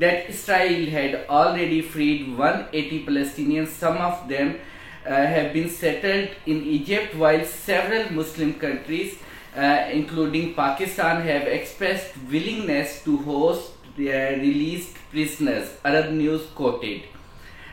that Israel had already freed 180 Palestinians. Some of them have been settled in Egypt, while several Muslim countries including Pakistan have expressed willingness to host their released prisoners, Arab News quoted.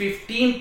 15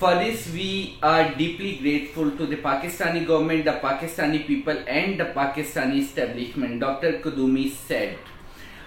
For this we are deeply grateful to the Pakistani government, the Pakistani people and the Pakistani establishment, Dr. Kadumi said.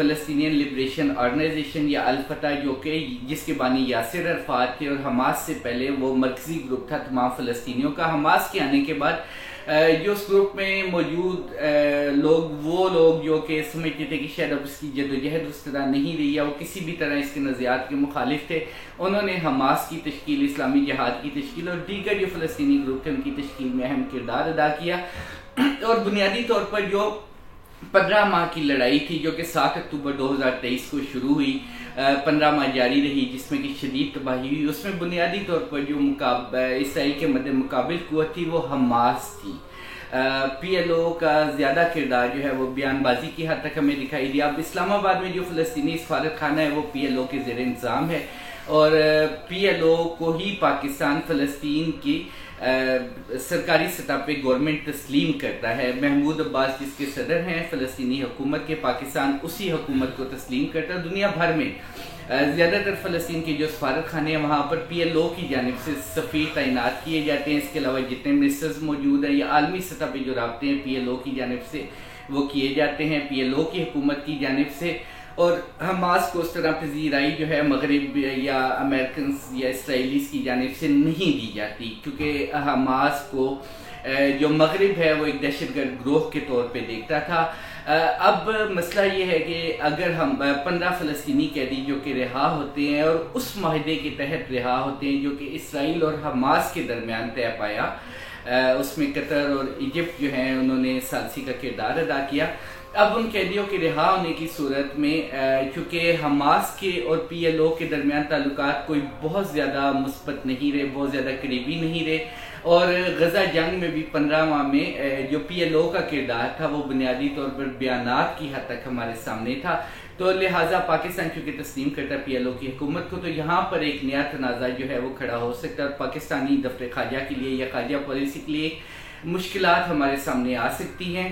Palestinian liberation organisation یا Al Fatah, جو کہ جس کے بانی یاسر عرفات تھے، اور Hamas سے پہلے وہ مرکزی گروپ تھا تمام فلسطینیوں کا۔ حماس کے آنے کے بعد جو اس گروپ میں موجود وہ لوگ جو کہ سمجھتے تھے کہ شاید اب اس کی جدوجہد اس طرح نہیں رہی یا وہ کسی بھی طرح اس کے نظریات کے مخالف تھے، انہوں نے حماس کی تشکیل، اسلامی جہاد کی تشکیل اور دیگر جو فلسطینی گروپ تھے ان کی تشکیل میں اہم کردار ادا کیا۔ اور بنیادی طور پر جو 15 ماہ کی لڑائی تھی جو کہ 7 اکتوبر 2023 کو شروع ہوئی، 15 ماہ جاری رہی، جس میں کہ شدید تباہی ہوئی، اس میں بنیادی طور پر جو اسرائیل کے مد مقابل قوت تھی وہ حماس تھی۔ پی ایل او کا زیادہ کردار جو ہے وہ بیان بازی کی حد تک ہمیں دکھائی دیا۔ اب اسلام آباد میں جو فلسطینی سفارت خانہ ہے وہ پی ایل او کے زیر انتظام ہے، اور پی ایل او کو ہی پاکستان فلسطین کی سرکاری سطح پہ گورنمنٹ تسلیم کرتا ہے۔ محمود عباس جس کے صدر ہیں فلسطینی حکومت کے، پاکستان اسی حکومت کو تسلیم کرتا ہے۔ دنیا بھر میں زیادہ تر فلسطین کے جو سفارت خانے ہیں وہاں پر پی ایل او کی جانب سے سفیر تعینات کیے جاتے ہیں۔ اس کے علاوہ جتنے منسٹرز موجود ہیں یا عالمی سطح پہ جو رابطے ہیں پی ایل او کی جانب سے وہ کیے جاتے ہیں، پی ایل او کی حکومت کی جانب سے۔ اور حماس کو اس طرح پذیرائی جو ہے مغرب یا امریکنز یا اسرائیلیز کی جانب سے نہیں دی جاتی، کیونکہ حماس کو جو مغرب ہے وہ ایک دہشت گرد گروہ کے طور پہ دیکھتا تھا۔ اب مسئلہ یہ ہے کہ اگر ہم 15 فلسطینی قیدی جو کہ رہا ہوتے ہیں اور اس معاہدے کے تحت رہا ہوتے ہیں جو کہ اسرائیل اور حماس کے درمیان طے پایا، اس میں قطر اور ایجپٹ جو ہیں انہوں نے ثالثی کا کردار ادا کیا۔ اب ان قیدیوں کے رہا ہونے کی صورت میں چونکہ حماس کے اور پی ایل او کے درمیان تعلقات کوئی بہت زیادہ مثبت نہیں رہے، بہت زیادہ قریبی نہیں رہے، اور غزہ جنگ میں بھی 15 ماہ میں جو پی ایل او کا کردار تھا وہ بنیادی طور پر بیانات کی حد تک ہمارے سامنے تھا، تو لہٰذا پاکستان چونکہ تسلیم کرتا ہے پی ایل او کی حکومت کو، تو یہاں پر ایک نیا تنازع جو ہے وہ کھڑا ہو سکتا ہے، اور پاکستانی دفتر خارجہ کے لیے یا خارجہ پالیسی کے لیے مشکلات ہمارے سامنے آ سکتی ہیں۔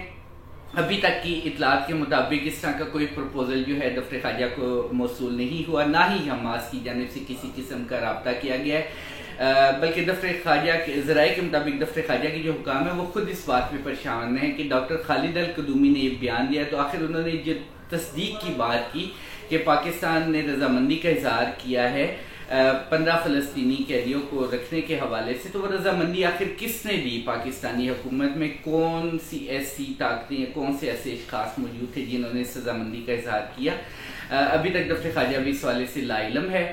ابھی تک کی اطلاعات کے مطابق اس طرح کا کوئی پروپوزل جو ہے دفتر خارجہ کو موصول نہیں ہوا، نہ ہی حماس کی جانب سے کسی قسم کا رابطہ کیا گیا ہے، بلکہ دفتر خارجہ کے ذرائع کے مطابق دفتر خارجہ کے جو حکام ہیں وہ خود اس بات میں پریشان ہیں کہ ڈاکٹر خالد القدومی نے یہ بیان دیا، تو آخر انہوں نے جو تصدیق کی بات کی کہ پاکستان نے رضامندی کا اظہار کیا ہے 15 فلسطینی قیدیوں کو رکھنے کے حوالے سے، تو وہ رضامندی آخر کس نے دی؟ پاکستانی حکومت میں کون سی ایسی طاقتیں، کون سے ایسے اشخاص موجود تھے جنہوں نے اس رضامندی کا اظہار کیا؟ ابھی تک دفتر خارجہ بھی اس حوالے سے لا علم ہے۔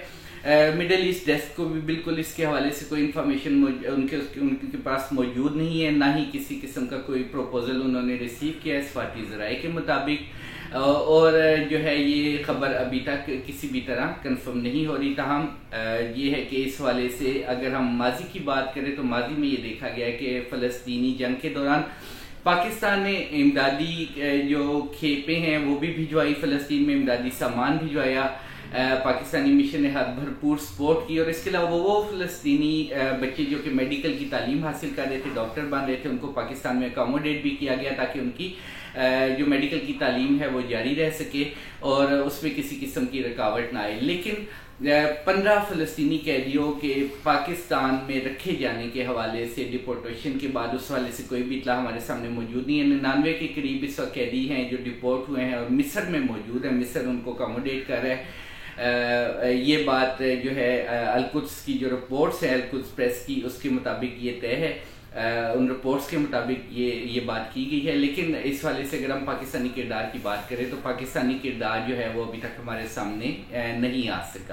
مڈل ایسٹ ڈیسک کو بھی بالکل اس کے حوالے سے کوئی انفارمیشن ان کے پاس موجود نہیں ہے، نہ ہی کسی قسم کا کوئی پروپوزل انہوں نے ریسیو کیا ہے سفارتی ذرائع کے مطابق، اور جو ہے یہ خبر ابھی تک کسی بھی طرح کنفرم نہیں ہو رہی۔ تاہم یہ ہے کہ اس حوالے سے اگر ہم ماضی کی بات کریں تو ماضی میں یہ دیکھا گیا ہے کہ فلسطینی جنگ کے دوران پاکستان نے امدادی جو کھیپیں ہیں وہ بھی بھجوائی، فلسطین میں امدادی سامان بھجوایا، پاکستانی مشن نے بھرپور سپورٹ کی، اور اس کے علاوہ وہ فلسطینی بچے جو کہ میڈیکل کی تعلیم حاصل کر رہے تھے، ڈاکٹر بن رہے تھے، ان کو پاکستان میں اکاموڈیٹ بھی کیا گیا تاکہ ان کی جو میڈیکل کی تعلیم ہے وہ جاری رہ سکے اور اس میں کسی قسم کی رکاوٹ نہ آئے۔ لیکن 15 فلسطینی قیدیوں کے پاکستان میں رکھے جانے کے حوالے سے ڈپورٹیشن کے بعد اس حوالے سے کوئی بھی اطلاع ہمارے سامنے موجود نہیں ہے۔ 99 کے قریب اس وقت قیدی ہیں جو ڈپورٹ ہوئے ہیں اور مصر میں موجود ہیں، مصر ان کو اکاموڈیٹ کر رہا ہے۔ یہ بات جو ہے القدس کی جو رپورٹس ہیں القدس پریس کی، اس کے مطابق یہ طے ہے، ان رپورٹس کے مطابق یہ بات کی گئی ہے۔ لیکن اس حوالے سے اگر ہم پاکستانی کردار کی بات کریں تو پاکستانی کردار جو ہے وہ ابھی تک ہمارے سامنے نہیں آ سکا۔